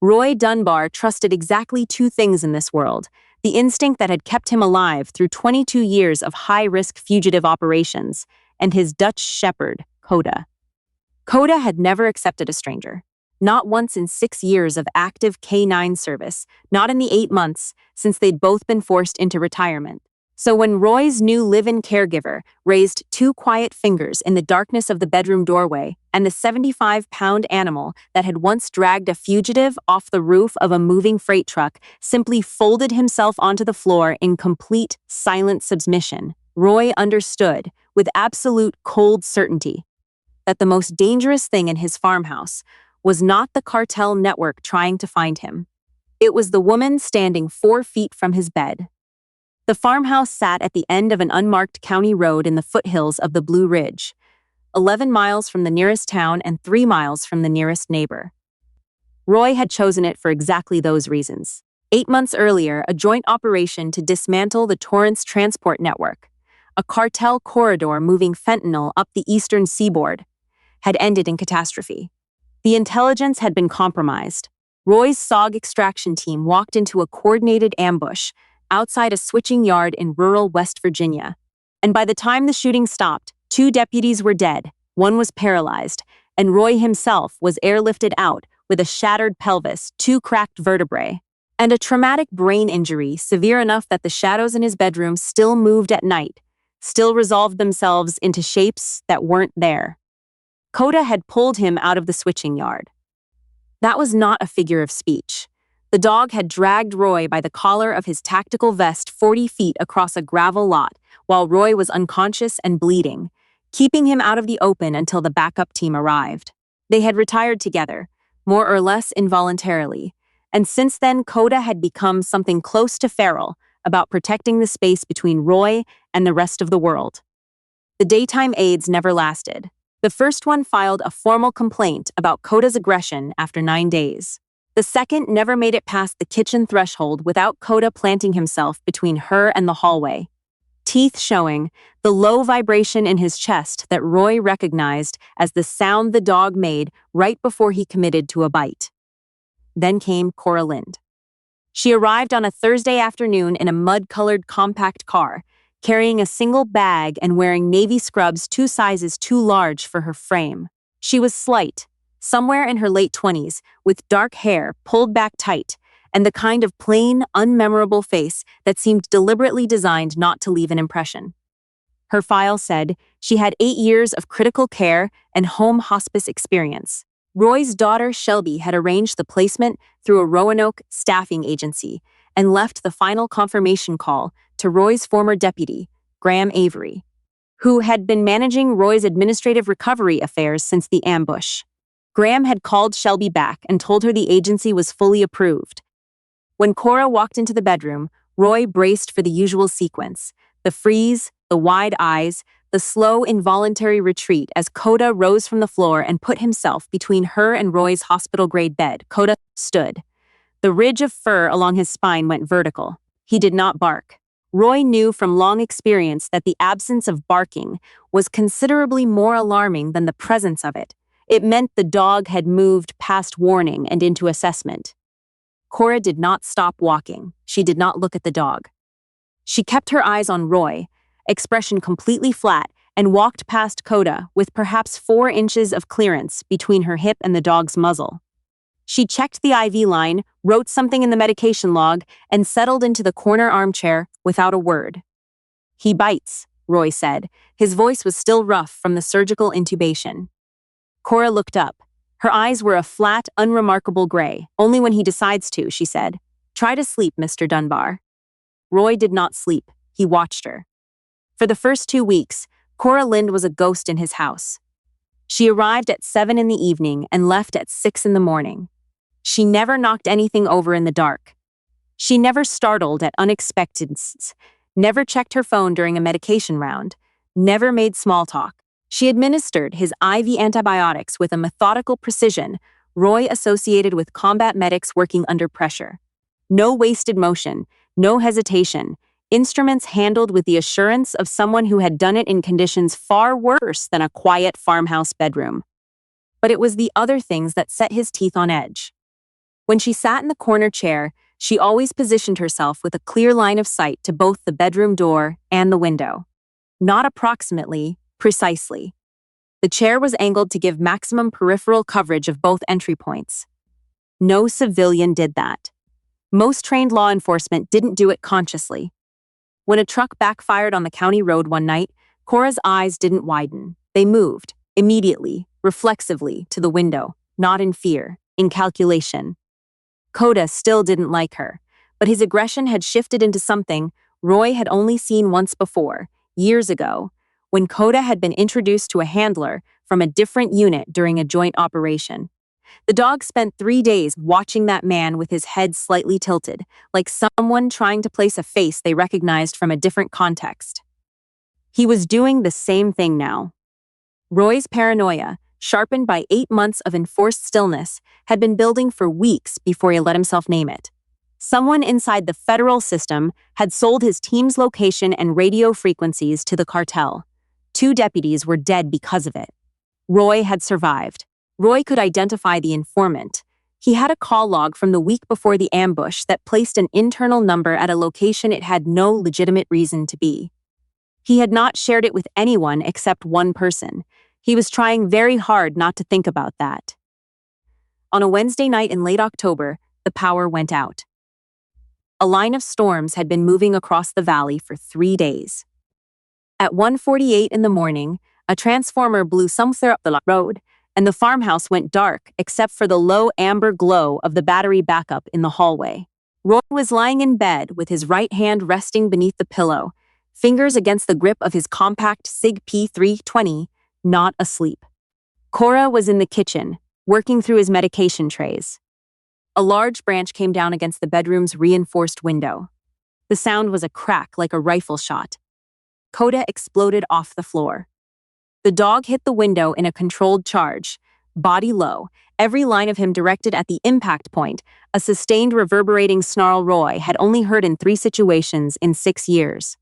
Roy Dunbar trusted exactly two things in this world: the instinct that had kept him alive through 22 years of high-risk fugitive operations, and his Dutch shepherd, Coda. Coda had never accepted a stranger. Not once in 6 years of active K-9 service, not in the 8 months since they'd both been forced into retirement. So when Roy's new live-in caregiver raised 2 quiet fingers in the darkness of the bedroom doorway, and the 75-pound animal that had once dragged a fugitive off the roof of a moving freight truck simply folded himself onto the floor in complete, silent submission, Roy understood, with absolute cold certainty, that the most dangerous thing in his farmhouse was not the cartel network trying to find him. It was the woman standing 4 feet from his bed. The farmhouse sat at the end of an unmarked county road in the foothills of the Blue Ridge, 11 miles from the nearest town and 3 miles from the nearest neighbor. Roy had chosen it for exactly those reasons. 8 months earlier, a joint operation to dismantle the Torrance transport network, a cartel corridor moving fentanyl up the eastern seaboard, had ended in catastrophe. The intelligence had been compromised. Roy's SOG extraction team walked into a coordinated ambush outside a switching yard in rural West Virginia. And by the time the shooting stopped, 2 deputies were dead, 1 was paralyzed, and Roy himself was airlifted out with a shattered pelvis, 2 cracked vertebrae, and a traumatic brain injury severe enough that the shadows in his bedroom still moved at night, still resolved themselves into shapes that weren't there. Coda had pulled him out of the switching yard. That was not a figure of speech. The dog had dragged Roy by the collar of his tactical vest 40 feet across a gravel lot while Roy was unconscious and bleeding, keeping him out of the open until the backup team arrived. They had retired together, more or less involuntarily, and since then Coda had become something close to feral about protecting the space between Roy and the rest of the world. The daytime aides never lasted. The first one filed a formal complaint about Coda's aggression after 9 days. The second never made it past the kitchen threshold without Coda planting himself between her and the hallway, teeth showing, the low vibration in his chest that Roy recognized as the sound the dog made right before he committed to a bite. Then came Cora Lind. She arrived on a Thursday afternoon in a mud-colored compact car, carrying a single bag and wearing navy scrubs 2 sizes too large for her frame. She was slight, somewhere in her late 20s, with dark hair pulled back tight, and the kind of plain, unmemorable face that seemed deliberately designed not to leave an impression. Her file said she had 8 years of critical care and home hospice experience. Roy's daughter Shelby had arranged the placement through a Roanoke staffing agency and left the final confirmation call to Roy's former deputy, Graham Avery, who had been managing Roy's administrative recovery affairs since the ambush. Graham had called Shelby back and told her the agency was fully approved. When Cora walked into the bedroom, Roy braced for the usual sequence: the freeze, the wide eyes, the slow, involuntary retreat as Coda rose from the floor and put himself between her and Roy's hospital-grade bed. Coda stood. The ridge of fur along his spine went vertical. He did not bark. Roy knew from long experience that the absence of barking was considerably more alarming than the presence of it. It meant the dog had moved past warning and into assessment. Cora did not stop walking. She did not look at the dog. She kept her eyes on Roy, expression completely flat, and walked past Coda with perhaps 4 inches of clearance between her hip and the dog's muzzle. She checked the IV line, wrote something in the medication log, and settled into the corner armchair without a word. "He bites," Roy said. His voice was still rough from the surgical intubation. Cora looked up. Her eyes were a flat, unremarkable gray. "Only when he decides to," she said. "Try to sleep, Mr. Dunbar." Roy did not sleep. He watched her. For the first 2 weeks, Cora Lind was a ghost in his house. She arrived at 7 in the evening and left at 6 in the morning. She never knocked anything over in the dark. She never startled at unexpecteds, never checked her phone during a medication round, never made small talk. She administered his IV antibiotics with a methodical precision Roy associated with combat medics working under pressure. No wasted motion, no hesitation, instruments handled with the assurance of someone who had done it in conditions far worse than a quiet farmhouse bedroom. But it was the other things that set his teeth on edge. When she sat in the corner chair, she always positioned herself with a clear line of sight to both the bedroom door and the window. Not approximately, precisely. The chair was angled to give maximum peripheral coverage of both entry points. No civilian did that. Most trained law enforcement didn't do it consciously. When a truck backfired on the county road one night, Cora's eyes didn't widen. They moved, immediately, reflexively, to the window, not in fear, in calculation. Coda still didn't like her, but his aggression had shifted into something Roy had only seen once before, years ago, when Coda had been introduced to a handler from a different unit during a joint operation. The dog spent 3 days watching that man with his head slightly tilted, like someone trying to place a face they recognized from a different context. He was doing the same thing now. Roy's paranoia, sharpened by 8 months of enforced stillness, had been building for weeks before he let himself name it. Someone inside the federal system had sold his team's location and radio frequencies to the cartel. 2 deputies were dead because of it. Roy had survived. Roy could identify the informant. He had a call log from the week before the ambush that placed an internal number at a location it had no legitimate reason to be. He had not shared it with anyone except one person. He was trying very hard not to think about that. On a Wednesday night in late October, the power went out. A line of storms had been moving across the valley for 3 days. At 1:48 in the morning, a transformer blew somewhere up the road, and the farmhouse went dark except for the low amber glow of the battery backup in the hallway. Roy was lying in bed with his right hand resting beneath the pillow, fingers against the grip of his compact SIG P320, not asleep. Cora was in the kitchen, working through his medication trays. A large branch came down against the bedroom's reinforced window. The sound was a crack like a rifle shot. Coda exploded off the floor. The dog hit the window in a controlled charge, body low, every line of him directed at the impact point, a sustained reverberating snarl Roy had only heard in 3 situations in 6 years.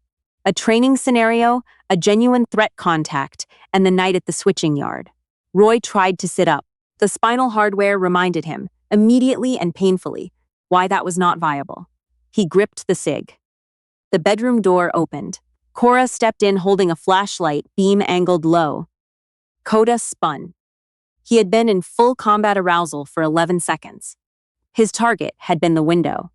A training scenario, a genuine threat contact, and the night at the switching yard. Roy tried to sit up. The spinal hardware reminded him, immediately and painfully, why that was not viable. He gripped the SIG. The bedroom door opened. Cora stepped in holding a flashlight, beam angled low. Coda spun. He had been in full combat arousal for 11 seconds. His target had been the window.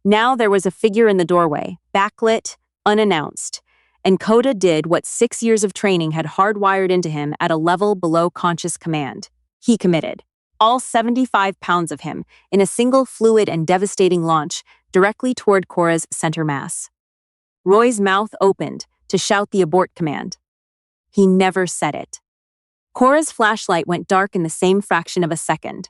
Now there was a figure in the doorway, backlit, unannounced, and Coda did what 6 years of training had hardwired into him at a level below conscious command. He committed. All 75 pounds of him, in a single fluid and devastating launch, directly toward Cora's center mass. Roy's mouth opened to shout the abort command. He never said it. Cora's flashlight went dark in the same fraction of a second.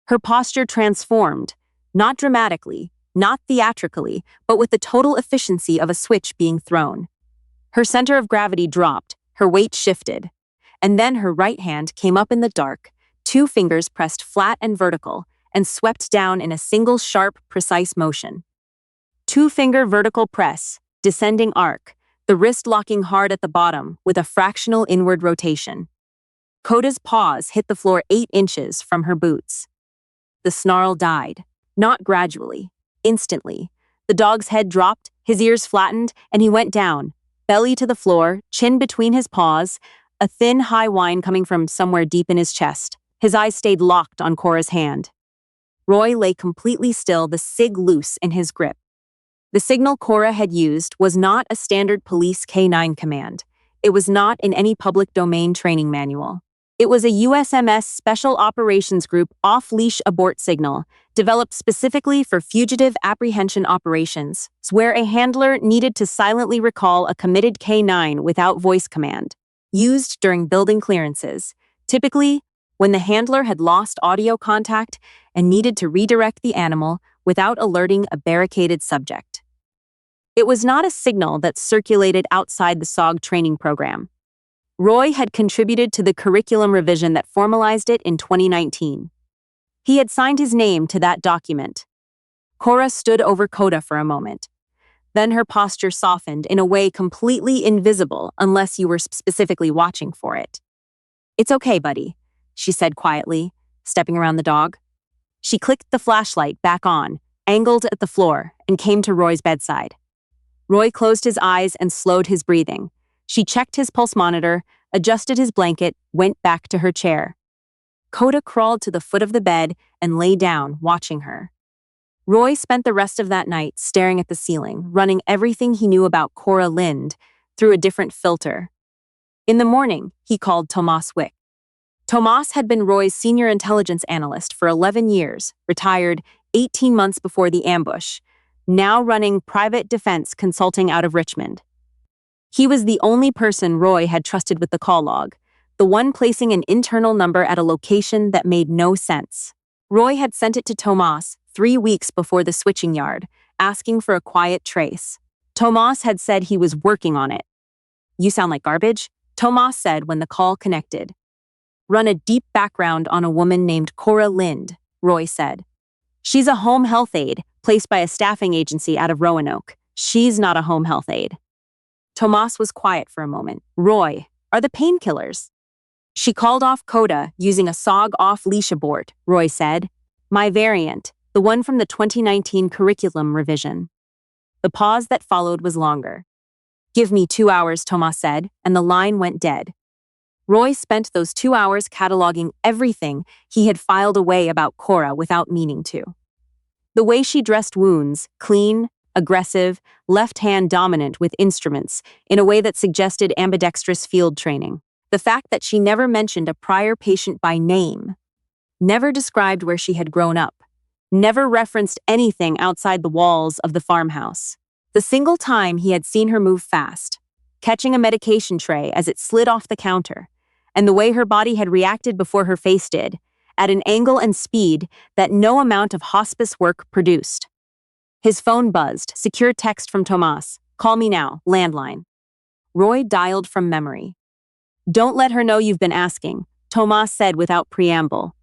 Her posture transformed, not dramatically, not theatrically, but with the total efficiency of a switch being thrown. Her center of gravity dropped, her weight shifted, and then her right hand came up in the dark, 2 fingers pressed flat and vertical, and swept down in a single sharp, precise motion. 2-finger vertical press, descending arc, the wrist locking hard at the bottom with a fractional inward rotation. Coda's paws hit the floor 8 inches from her boots. The snarl died, not gradually, instantly. The dog's head dropped, his ears flattened, and he went down, belly to the floor, chin between his paws, a thin, high whine coming from somewhere deep in his chest. His eyes stayed locked on Cora's hand. Roy lay completely still, the SIG loose in his grip. The signal Cora had used was not a standard police K9 command. It was not in any public domain training manual. It was a USMS Special Operations Group off-leash abort signal, developed specifically for fugitive apprehension operations, where a handler needed to silently recall a committed K9 without voice command, used during building clearances, typically when the handler had lost audio contact and needed to redirect the animal without alerting a barricaded subject. It was not a signal that circulated outside the SOG training program. Roy had contributed to the curriculum revision that formalized it in 2019. He had signed his name to that document. Cora stood over Coda for a moment. Then her posture softened in a way completely invisible unless you were specifically watching for it. "It's okay, buddy," she said quietly, stepping around the dog. She clicked the flashlight back on, angled at the floor, and came to Roy's bedside. Roy closed his eyes and slowed his breathing. She checked his pulse monitor, adjusted his blanket, went back to her chair. Coda crawled to the foot of the bed and lay down, watching her. Roy spent the rest of that night staring at the ceiling, running everything he knew about Cora Lind through a different filter. In the morning, he called Tomas Wick. Tomas had been Roy's senior intelligence analyst for 11 years, retired 18 months before the ambush, now running private defense consulting out of Richmond. He was the only person Roy had trusted with the call log, the one placing an internal number at a location that made no sense. Roy had sent it to Tomas 3 weeks before the switching yard, asking for a quiet trace. Tomas had said he was working on it. "You sound like garbage," Tomas said when the call connected. "Run a deep background on a woman named Cora Lind," Roy said. "She's a home health aide, placed by a staffing agency out of Roanoke. She's not a home health aide." Tomas was quiet for a moment. "Roy, are the painkillers?" "She called off Coda using a sawed-off leash abort," Roy said. "My variant, the one from the 2019 curriculum revision." The pause that followed was longer. "Give me 2 hours," Tomas said, and the line went dead. Roy spent those 2 hours cataloging everything he had filed away about Cora without meaning to. The way she dressed wounds, clean, aggressive, left-hand dominant with instruments, in a way that suggested ambidextrous field training. The fact that she never mentioned a prior patient by name, never described where she had grown up, never referenced anything outside the walls of the farmhouse. The single time he had seen her move fast, catching a medication tray as it slid off the counter, and the way her body had reacted before her face did, at an angle and speed that no amount of hospice work produced. His phone buzzed, secure text from Tomas. "Call me now, landline." Roy dialed from memory. "Don't let her know you've been asking," Tomas said without preamble.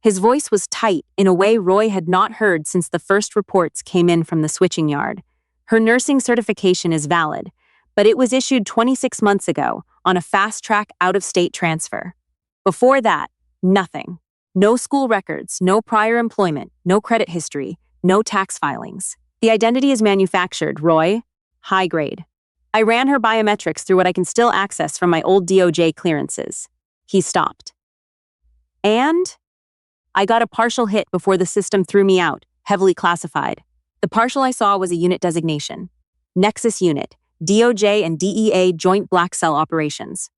His voice was tight in a way Roy had not heard since the first reports came in from the switching yard. "Her nursing certification is valid, but it was issued 26 months ago on a fast-track out-of-state transfer. Before that, nothing. No school records, no prior employment, no credit history, no tax filings. The identity is manufactured, Roy. High grade. I ran her biometrics through what I can still access from my old DOJ clearances." He stopped. "And? I got a partial hit before the system threw me out, heavily classified. The partial I saw was a unit designation. Nexus Unit, DOJ and DEA Joint Black Cell Operations."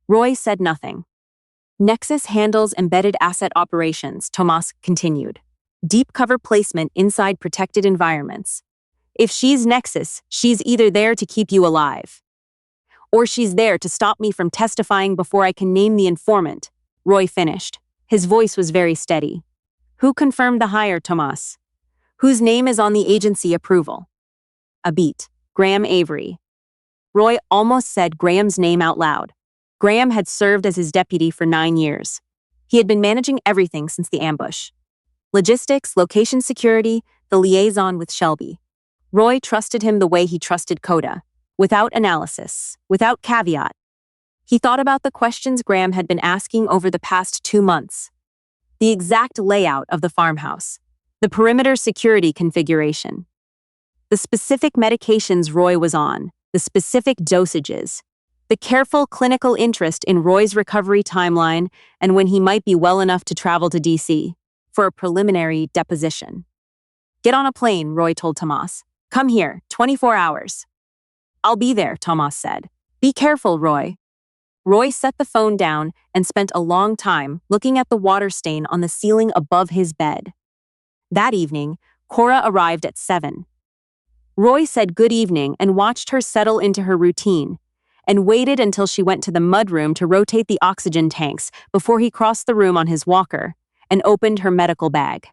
Roy said nothing. "Nexus handles embedded asset operations," Tomas continued. "Deep cover placement inside protected environments. If she's Nexus, she's either there to keep you alive, or she's there to stop me from testifying before I can name the informant." Roy finished. His voice was very steady. "Who confirmed the hire, Tomas? Whose name is on the agency approval?" A beat. "Graham Avery." Roy almost said Graham's name out loud. Graham had served as his deputy for 9 years. He had been managing everything since the ambush. Logistics, location security, the liaison with Shelby. Roy trusted him the way he trusted Coda, without analysis, without caveat. He thought about the questions Graham had been asking over the past 2 months. The exact layout of the farmhouse, the perimeter security configuration, the specific medications Roy was on, the specific dosages, the careful clinical interest in Roy's recovery timeline and when he might be well enough to travel to DC for a preliminary deposition. "Get on a plane," Roy told Tomas. "Come here, 24 hours. "I'll be there," Tomas said. "Be careful, Roy." Roy set the phone down and spent a long time looking at the water stain on the ceiling above his bed. That evening, Cora arrived at 7. Roy said good evening and watched her settle into her routine, and waited until she went to the mudroom to rotate the oxygen tanks before he crossed the room on his walker and opened her medical bag.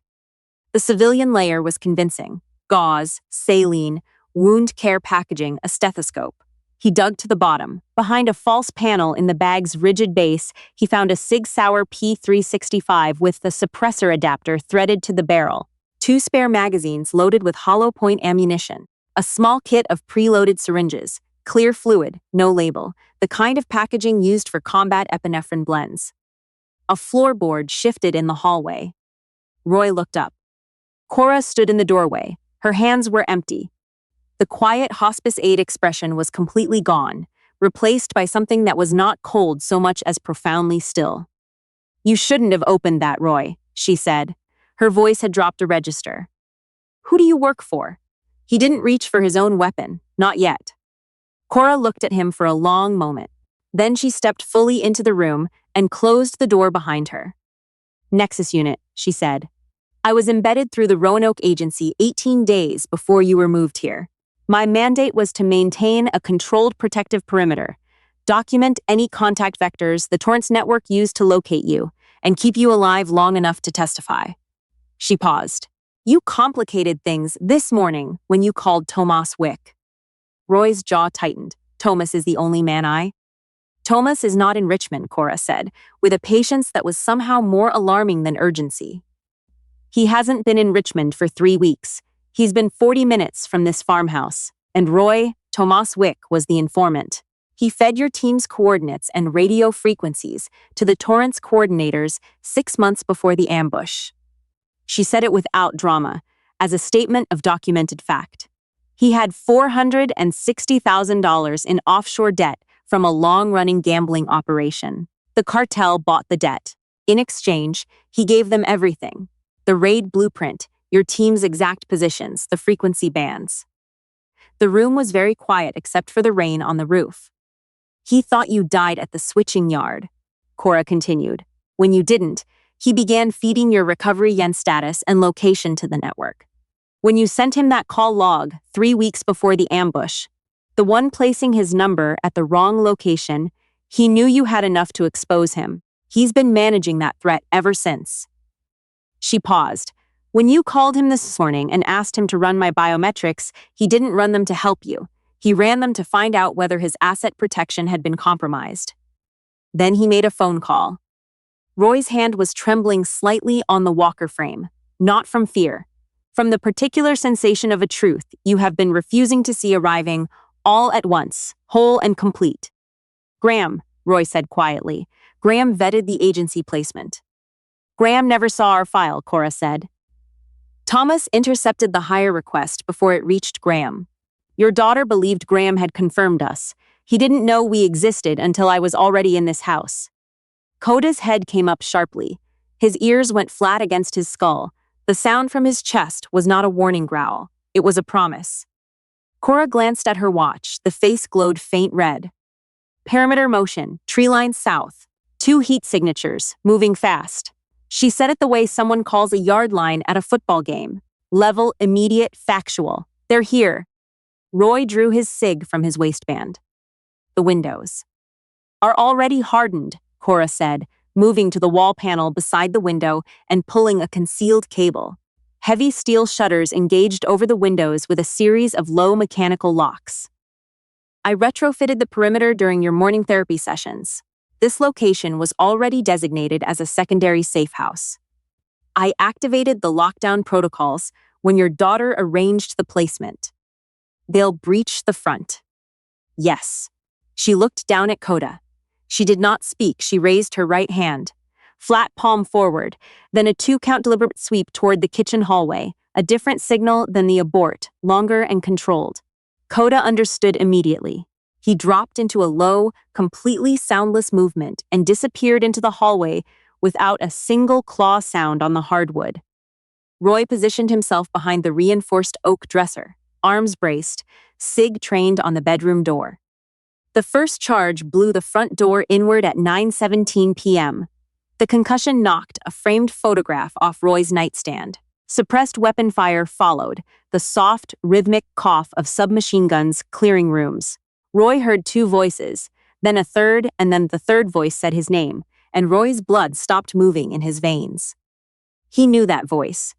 The civilian layer was convincing. Gauze, saline, wound care packaging, a stethoscope. He dug to the bottom. Behind a false panel in the bag's rigid base, he found a Sig Sauer P365 with the suppressor adapter threaded to the barrel, 2 spare magazines loaded with hollow point ammunition, a small kit of preloaded syringes, clear fluid, no label, the kind of packaging used for combat epinephrine blends. A floorboard shifted in the hallway. Roy looked up. Cora stood in the doorway. Her hands were empty. The quiet hospice aide expression was completely gone, replaced by something that was not cold so much as profoundly still. "You shouldn't have opened that, Roy," she said. Her voice had dropped a register. "Who do you work for?" He didn't reach for his own weapon, not yet. Cora looked at him for a long moment. Then she stepped fully into the room and closed the door behind her. "Nexus Unit," she said. "I was embedded through the Roanoke Agency 18 days before you were moved here. My mandate was to maintain a controlled protective perimeter, document any contact vectors the Torrance network used to locate you, and keep you alive long enough to testify." She paused. "You complicated things this morning when you called Tomas Wick." Roy's jaw tightened. "Tomas is the only man I—" "Tomas is not in Richmond," Cora said, with a patience that was somehow more alarming than urgency. "He hasn't been in Richmond for 3 weeks. He's been 40 minutes from this farmhouse. And Roy, Tomas Wick, was the informant. He fed your team's coordinates and radio frequencies to the Torrance coordinators 6 months before the ambush." She said it without drama, as a statement of documented fact. He had $460,000 in offshore debt from a long-running gambling operation. The cartel bought the debt. In exchange, he gave them everything: the raid blueprint, your team's exact positions, the frequency bands. The room was very quiet except for the rain on the roof. "He thought you died at the switching yard," Cora continued. "When you didn't, he began feeding your recovery yen status and location to the network. When you sent him that call log 3 weeks before the ambush, the one placing his number at the wrong location, he knew you had enough to expose him. He's been managing that threat ever since." She paused. "When you called him this morning and asked him to run my biometrics, he didn't run them to help you. He ran them to find out whether his asset protection had been compromised. Then he made a phone call." Roy's hand was trembling slightly on the walker frame, not from fear, from the particular sensation of a truth you have been refusing to see arriving all at once, whole and complete. "Graham," Roy said quietly. "Graham vetted the agency placement." "Graham never saw our file," Cora said. "Thomas intercepted the hire request before it reached Graham. Your daughter believed Graham had confirmed us. He didn't know we existed until I was already in this house." Coda's head came up sharply. His ears went flat against his skull. The sound from his chest was not a warning growl. It was a promise. Cora glanced at her watch. The face glowed faint red. "Perimeter motion, tree line south. 2 heat signatures, moving fast." She said it the way someone calls a yard line at a football game. Level, immediate, factual. "They're here." Roy drew his cig from his waistband. "The windows are already hardened," Cora said, moving to the wall panel beside the window and pulling a concealed cable. Heavy steel shutters engaged over the windows with a series of low mechanical locks. "I retrofitted the perimeter during your morning therapy sessions. This location was already designated as a secondary safe house. I activated the lockdown protocols when your daughter arranged the placement. They'll breach the front." "Yes." She looked down at Coda. She did not speak. She raised her right hand. Flat palm forward, then a 2-count deliberate sweep toward the kitchen hallway, a different signal than the abort, longer and controlled. Coda understood immediately. He dropped into a low, completely soundless movement and disappeared into the hallway without a single claw sound on the hardwood. Roy positioned himself behind the reinforced oak dresser, arms braced, cig trained on the bedroom door. The first charge blew the front door inward at 9:17 p.m. The concussion knocked a framed photograph off Roy's nightstand. Suppressed weapon fire followed, the soft, rhythmic cough of submachine guns clearing rooms. Roy heard 2 voices, then a third, and then the third voice said his name, and Roy's blood stopped moving in his veins. He knew that voice.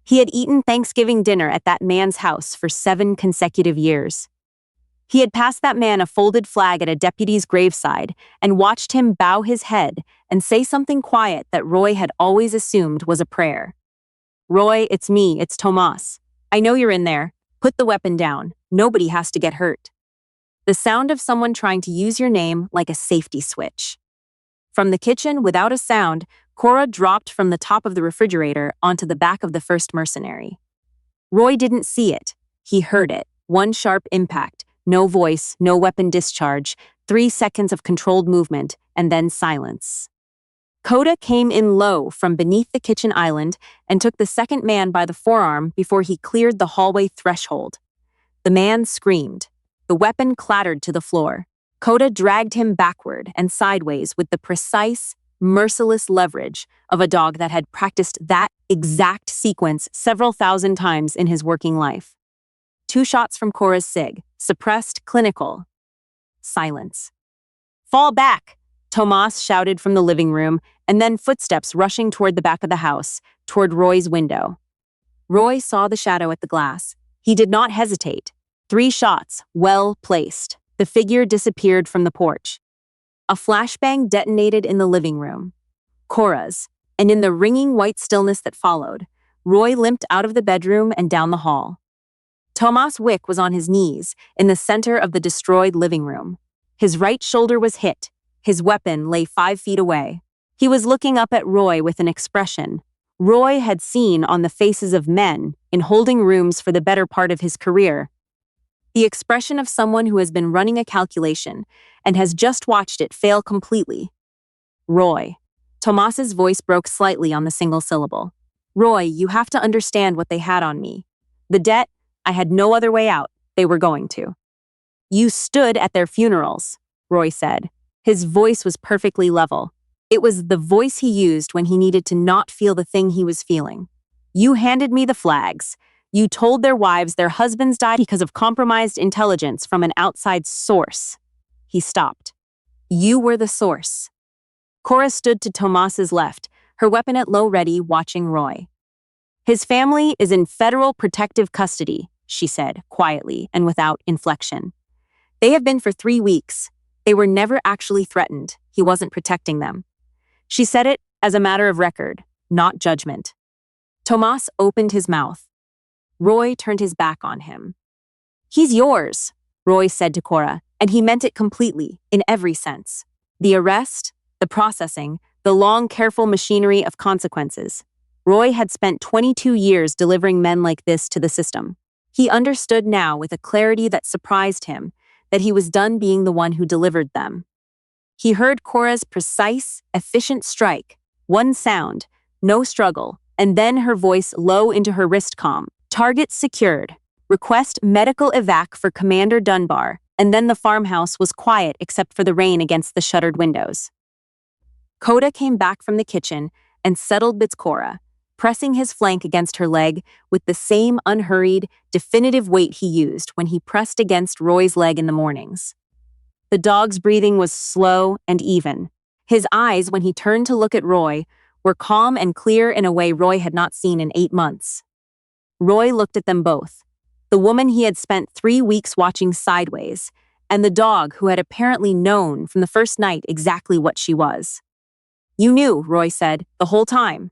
He had eaten Thanksgiving dinner at that man's house for 7 consecutive years. He had passed that man a folded flag at a deputy's graveside and watched him bow his head and say something quiet that Roy had always assumed was a prayer. "Roy, it's me, it's Tomas. I know you're in there. Put the weapon down. Nobody has to get hurt." The sound of someone trying to use your name like a safety switch. From the kitchen, without a sound, Cora dropped from the top of the refrigerator onto the back of the first mercenary. Roy didn't see it. He heard it. One sharp impact, no voice, no weapon discharge, 3 seconds of controlled movement, and then silence. Coda came in low from beneath the kitchen island and took the second man by the forearm before he cleared the hallway threshold. The man screamed. The weapon clattered to the floor. Coda dragged him backward and sideways with the precise, merciless leverage of a dog that had practiced that exact sequence several thousand times in his working life. 2 shots from Cora's SIG, suppressed, clinical. Silence. "Fall back!" Tomas shouted from the living room, and then footsteps rushing toward the back of the house, toward Roy's window. Roy saw the shadow at the glass. He did not hesitate. 3 shots, well placed. The figure disappeared from the porch. A flashbang detonated in the living room. Cora's, and in the ringing white stillness that followed, Roy limped out of the bedroom and down the hall. Tomas Wick was on his knees in the center of the destroyed living room. His right shoulder was hit. His weapon lay 5 feet away. He was looking up at Roy with an expression Roy had seen on the faces of men in holding rooms for the better part of his career. The expression of someone who has been running a calculation and has just watched it fail completely. "Roy." Tomas's voice broke slightly on the single syllable. "Roy, you have to understand what they had on me. The debt, I had no other way out. They were going to." "You stood at their funerals," Roy said. His voice was perfectly level. It was the voice he used when he needed to not feel the thing he was feeling. "You handed me the flags. You told their wives their husbands died because of compromised intelligence from an outside source." He stopped. "You were the source." Cora stood to Tomas's left, her weapon at low ready, watching Roy. "His family is in federal protective custody," she said, quietly and without inflection. "They have been for 3 weeks. They were never actually threatened. He wasn't protecting them." She said it as a matter of record, not judgment. Tomas opened his mouth. Roy turned his back on him. "He's yours," Roy said to Cora, and he meant it completely, in every sense. The arrest, the processing, the long, careful machinery of consequences. Roy had spent 22 years delivering men like this to the system. He understood now with a clarity that surprised him that he was done being the one who delivered them. He heard Cora's precise, efficient strike, one sound, no struggle, and then her voice low into her wrist comm. "Target secured. Request medical evac for Commander Dunbar," and then the farmhouse was quiet except for the rain against the shuttered windows. Coda came back from the kitchen and settled bits Cora, pressing his flank against her leg with the same unhurried, definitive weight he used when he pressed against Roy's leg in the mornings. The dog's breathing was slow and even. His eyes, when he turned to look at Roy, were calm and clear in a way Roy had not seen in 8 months. Roy looked at them both, the woman he had spent 3 weeks watching sideways, and the dog who had apparently known from the first night exactly what she was. "You knew," Roy said, "the whole time."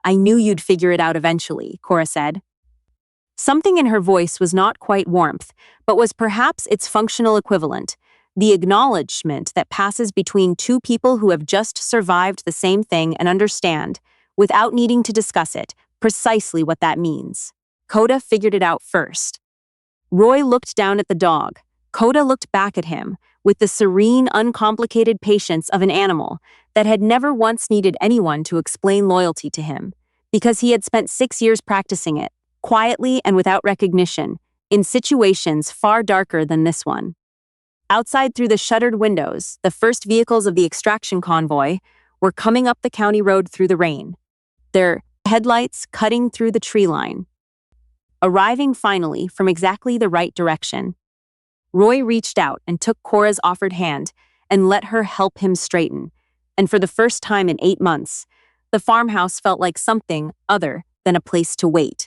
"I knew you'd figure it out eventually," Cora said. Something in her voice was not quite warmth, but was perhaps its functional equivalent, the acknowledgement that passes between 2 people who have just survived the same thing and understand, without needing to discuss it, precisely what that means. Coda figured it out first. Roy looked down at the dog. Coda looked back at him, with the serene, uncomplicated patience of an animal that had never once needed anyone to explain loyalty to him, because he had spent 6 years practicing it, quietly and without recognition, in situations far darker than this one. Outside through the shuttered windows, the first vehicles of the extraction convoy were coming up the county road through the rain, their headlights cutting through the tree line. Arriving finally from exactly the right direction, Roy reached out and took Cora's offered hand and let her help him straighten, and for the first time in 8 months, the farmhouse felt like something other than a place to wait.